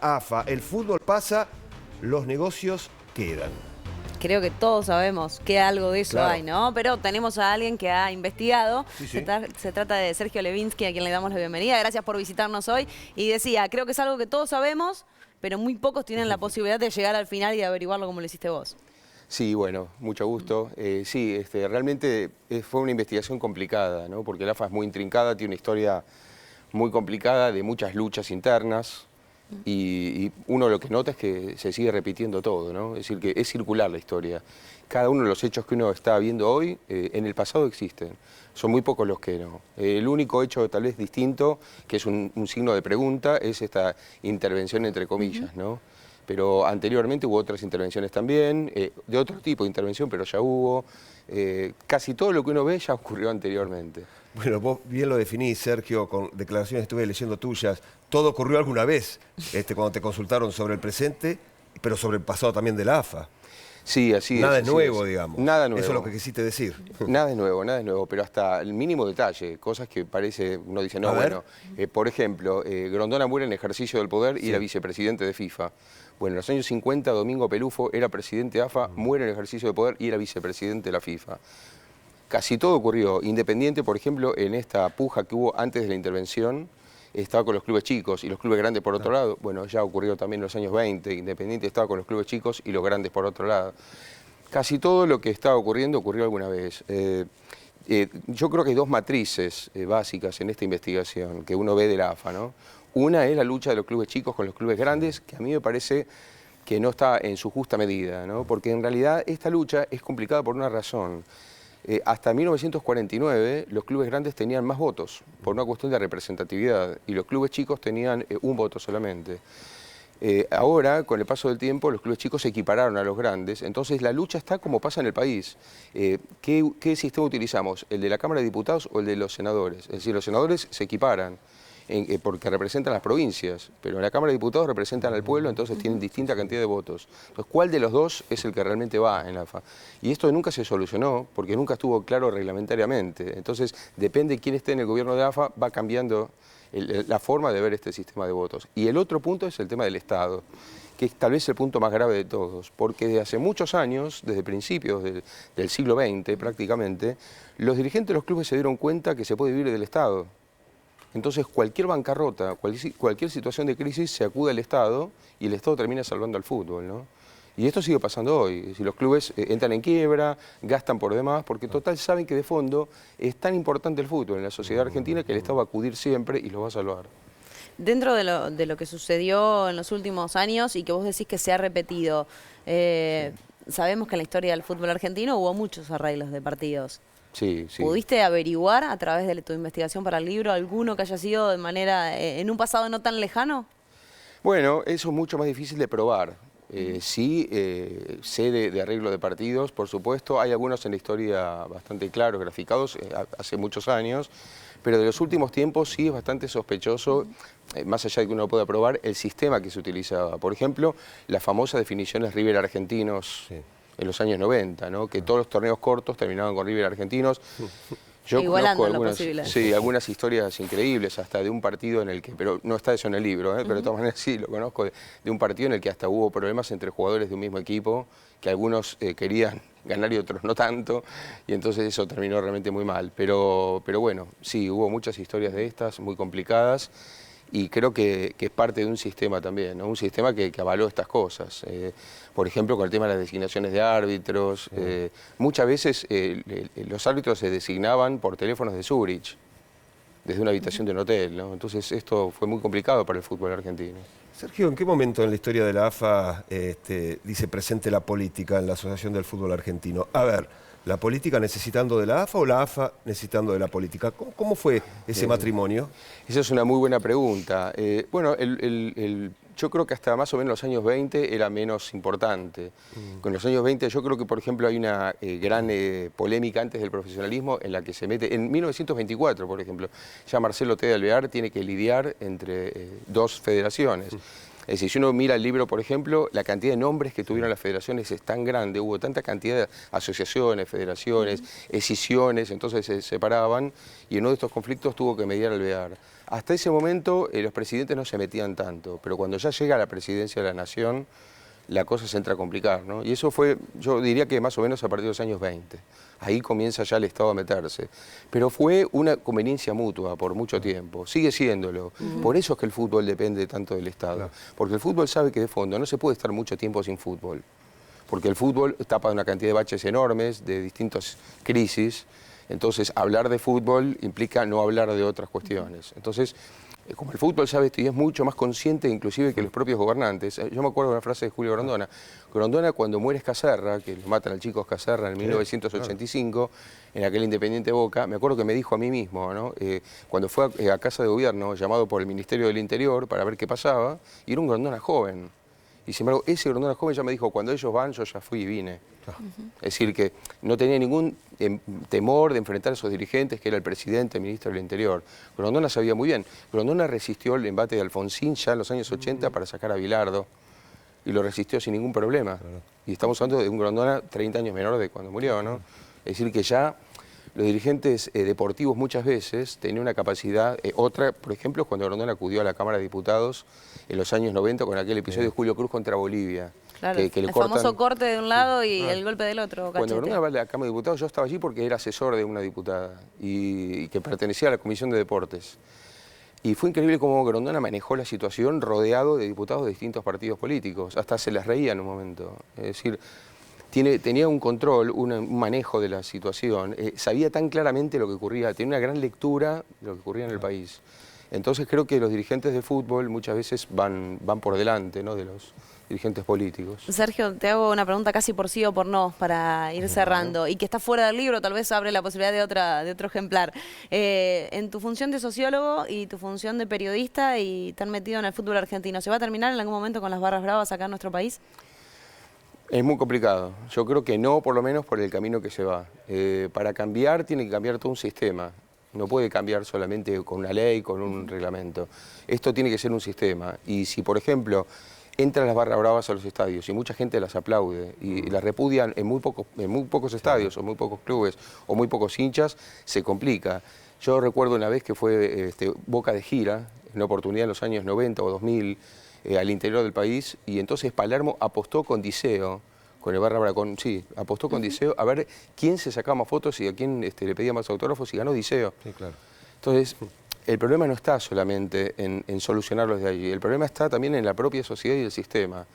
AFA, el fútbol pasa, los negocios quedan. Creo que todos sabemos que algo de eso hay, ¿no? Pero tenemos a alguien que ha investigado. Sí, sí. Se trata de Sergio Levinsky, a quien le damos la bienvenida. Gracias por visitarnos hoy. Y decía, creo que es algo que todos sabemos, pero muy pocos tienen la posibilidad de llegar al final y de averiguarlo como lo hiciste vos. Sí, bueno, mucho gusto. Sí, realmente fue una investigación complicada, ¿no? Porque la AFA es muy intrincada, tiene una historia muy complicada de muchas luchas internas y uno lo que nota es que se sigue repitiendo todo, ¿no? Es decir, que es circular la historia. Cada uno de los hechos que uno está viendo hoy, en el pasado existen. Son muy pocos los que no. El único hecho tal vez distinto, que es un signo de pregunta, es esta intervención entre comillas, ¿no? Pero anteriormente hubo otras intervenciones también, de otro tipo de intervención, pero ya hubo. Casi todo lo que uno ve ya ocurrió anteriormente. Bueno, vos bien lo definís, Sergio, con declaraciones que estuve leyendo tuyas. Todo ocurrió alguna vez cuando te consultaron sobre el presente, pero sobre el pasado también de la AFA. Sí, así es. Nada es nuevo, digamos. Nada nuevo. Eso es lo que quisiste decir. Nada es nuevo, pero hasta el mínimo detalle, cosas que parece, uno dice, no, bueno, por ejemplo, Grondona muere en ejercicio del poder y era vicepresidente de FIFA. Bueno, en los años 50, Domingo Pelufo era presidente de AFA, muere en ejercicio de poder y era vicepresidente de la FIFA. Casi todo ocurrió. Independiente, por ejemplo, en esta puja que hubo antes de la intervención, estaba con los clubes chicos y los clubes grandes por otro lado. Bueno, ya ocurrió también en los años 20, Independiente estaba con los clubes chicos y los grandes por otro lado. Casi todo lo que estaba ocurriendo ocurrió alguna vez. Yo creo que hay dos matrices básicas en esta investigación que uno ve de la AFA, ¿no? Una es la lucha de los clubes chicos con los clubes grandes, que a mí me parece que no está en su justa medida, ¿no? Porque en realidad esta lucha es complicada por una razón. Hasta 1949 los clubes grandes tenían más votos por una cuestión de representatividad y los clubes chicos tenían un voto solamente. Ahora, con el paso del tiempo, los clubes chicos se equipararon a los grandes, entonces la lucha está como pasa en el país. ¿Qué sistema utilizamos? ¿El de la Cámara de Diputados o el de los senadores? Es decir, los senadores se equiparan porque representan las provincias, pero en la Cámara de Diputados representan al pueblo, entonces tienen distinta cantidad de votos. Entonces, ¿cuál de los dos es el que realmente va en la AFA? Y esto nunca se solucionó porque nunca estuvo claro reglamentariamente. Entonces, depende de quién esté en el gobierno de AFA, va cambiando la forma de ver este sistema de votos. Y el otro punto es el tema del Estado, que es tal vez el punto más grave de todos, porque desde hace muchos años, desde principios del siglo XX prácticamente, los dirigentes de los clubes se dieron cuenta que se puede vivir del Estado. Entonces cualquier bancarrota, cualquier situación de crisis se acude al Estado y el Estado termina salvando al fútbol, ¿no? Y esto sigue pasando hoy. Si los clubes entran en quiebra, gastan por demás, porque total saben que de fondo es tan importante el fútbol en la sociedad argentina que el Estado va a acudir siempre y los va a salvar. Dentro de lo que sucedió en los últimos años y que vos decís que se ha repetido, sabemos que en la historia del fútbol argentino hubo muchos arreglos de partidos. Sí, sí. ¿Pudiste averiguar a través de tu investigación para el libro alguno que haya sido de manera, en un pasado no tan lejano? Bueno, eso es mucho más difícil de probar. Sí, sé de arreglo de partidos, por supuesto. Hay algunos en la historia bastante claros, graficados, hace muchos años. Pero de los últimos tiempos sí es bastante sospechoso, más allá de que uno pueda probar, el sistema que se utilizaba. Por ejemplo, las famosas definiciones River Argentinos en los años 90, ¿no? Que todos los torneos cortos terminaban con River Argentinos. Yo conozco algunas historias increíbles, hasta de un partido en el que, pero no está eso en el libro, pero de todas maneras sí, lo conozco, de un partido en el que hasta hubo problemas entre jugadores de un mismo equipo, que algunos querían ganar y otros no tanto, y entonces eso terminó realmente muy mal. Pero bueno, sí, hubo muchas historias de estas, muy complicadas, y creo que es parte de un sistema también, ¿no? Un sistema que avaló estas cosas. Por ejemplo, con el tema de las designaciones de árbitros. Muchas veces los árbitros se designaban por teléfonos de Zurich, desde una habitación de un hotel, ¿no? Entonces esto fue muy complicado para el fútbol argentino. Sergio, ¿en qué momento en la historia de la AFA dice presente la política en la Asociación del Fútbol Argentino? A ver, ¿la política necesitando de la AFA o la AFA necesitando de la política? ¿Cómo fue ese matrimonio? Esa es una muy buena pregunta. Bueno, yo creo que hasta más o menos los años 20 era menos importante. Con los años 20 yo creo que, por ejemplo, hay una gran polémica antes del profesionalismo en la que se mete, en 1924, por ejemplo, ya Marcelo T. de Alvear tiene que lidiar entre dos federaciones. Es decir, si uno mira el libro, por ejemplo, la cantidad de nombres que tuvieron las federaciones es tan grande, hubo tanta cantidad de asociaciones, federaciones, escisiones, entonces se separaban y en uno de estos conflictos tuvo que mediar Alvear. Hasta ese momento los presidentes no se metían tanto, pero cuando ya llega a la presidencia de la Nación, la cosa se entra a complicar, ¿no? Y eso fue, yo diría que más o menos a partir de los años 20. Ahí comienza ya el Estado a meterse. Pero fue una conveniencia mutua por mucho tiempo, sigue siéndolo. Por eso es que el fútbol depende tanto del Estado. Porque el fútbol sabe que de fondo no se puede estar mucho tiempo sin fútbol. Porque el fútbol tapa una cantidad de baches enormes, de distintas crisis. Entonces, hablar de fútbol implica no hablar de otras cuestiones. Entonces, como el fútbol sabe esto y es mucho más consciente inclusive que los propios gobernantes. Yo me acuerdo de una frase de Julio Grondona. Grondona, cuando muere Escaserra, que lo matan al chico Escaserra en 1985, en aquel Independiente Boca, me acuerdo que me dijo a mí mismo, ¿no? Cuando fue a Casa de Gobierno, llamado por el Ministerio del Interior para ver qué pasaba, y era un Grondona joven. Y sin embargo, ese Grondona joven ya me dijo, cuando ellos van, yo ya fui y vine. Es decir, que no tenía ningún temor de enfrentar a esos dirigentes, que era el presidente, el ministro del Interior. Grondona sabía muy bien. Grondona resistió el embate de Alfonsín ya en los años 80 para sacar a Bilardo, y lo resistió sin ningún problema. Y estamos hablando de un Grondona 30 años menor de cuando murió, ¿no? Es decir, que ya los dirigentes deportivos muchas veces tenían una capacidad, otra, por ejemplo, cuando Grondona acudió a la Cámara de Diputados en los años 90 con aquel episodio de Julio Cruz contra Bolivia. Claro, que le el cortan... famoso corte de un lado y el golpe del otro. Cuando Grondona va a la Cámara de Diputados, yo estaba allí porque era asesor de una diputada y que pertenecía a la Comisión de Deportes. Y fue increíble cómo Grondona manejó la situación rodeado de diputados de distintos partidos políticos. Hasta se les reía en un momento. Es decir, tenía un control, un manejo de la situación. Sabía tan claramente lo que ocurría, tenía una gran lectura de lo que ocurría en el país. Entonces creo que los dirigentes de fútbol muchas veces van por delante, ¿no?, de los dirigentes políticos. Sergio, te hago una pregunta casi por sí o por no para ir cerrando y que está fuera del libro, tal vez abre la posibilidad de otro ejemplar. En tu función de sociólogo y tu función de periodista y tan metido en el fútbol argentino, ¿se va a terminar en algún momento con las barras bravas acá en nuestro país? Es muy complicado. Yo creo que no, por lo menos por el camino que se va. Para cambiar tiene que cambiar todo un sistema. No puede cambiar solamente con una ley, con un reglamento. Esto tiene que ser un sistema. Y si, por ejemplo, entran las barras bravas a los estadios y mucha gente las aplaude y las repudian en muy pocos estadios o muy pocos clubes o muy pocos hinchas, se complica. Yo recuerdo una vez que fue Boca de gira, en una oportunidad en los años 90 o 2000, al interior del país, y entonces Palermo apostó con Diceo, con el barra brava, apostó con Diceo a ver quién se sacaba más fotos y a quién le pedía más autógrafos, y ganó Diceo. Sí, claro. Entonces, el problema no está solamente en solucionarlo desde allí, el problema está también en la propia sociedad y el sistema.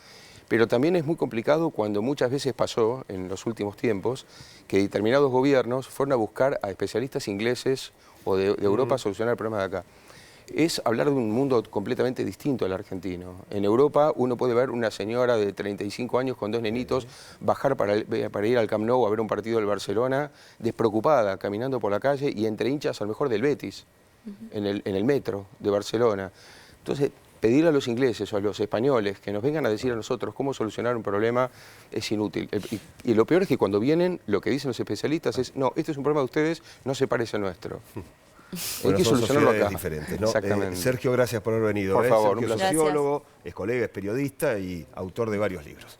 Pero también es muy complicado cuando muchas veces pasó, en los últimos tiempos, que determinados gobiernos fueron a buscar a especialistas ingleses o de Europa a solucionar el problema de acá. Es hablar de un mundo completamente distinto al argentino. En Europa uno puede ver una señora de 35 años con 2 nenitos bajar para ir al Camp Nou a ver un partido del Barcelona, despreocupada, caminando por la calle y entre hinchas a lo mejor del Betis, en el metro de Barcelona. Entonces, pedir a los ingleses o a los españoles que nos vengan a decir a nosotros cómo solucionar un problema es inútil. Y lo peor es que cuando vienen, lo que dicen los especialistas es, no, este es un problema de ustedes, no se parece al nuestro. Bueno, hay que solucionarlo acá. Diferentes, ¿no? Exactamente. Sergio, gracias por haber venido. Por favor, Sergio un es placer. sociólogo, es colega, es periodista y autor de varios libros.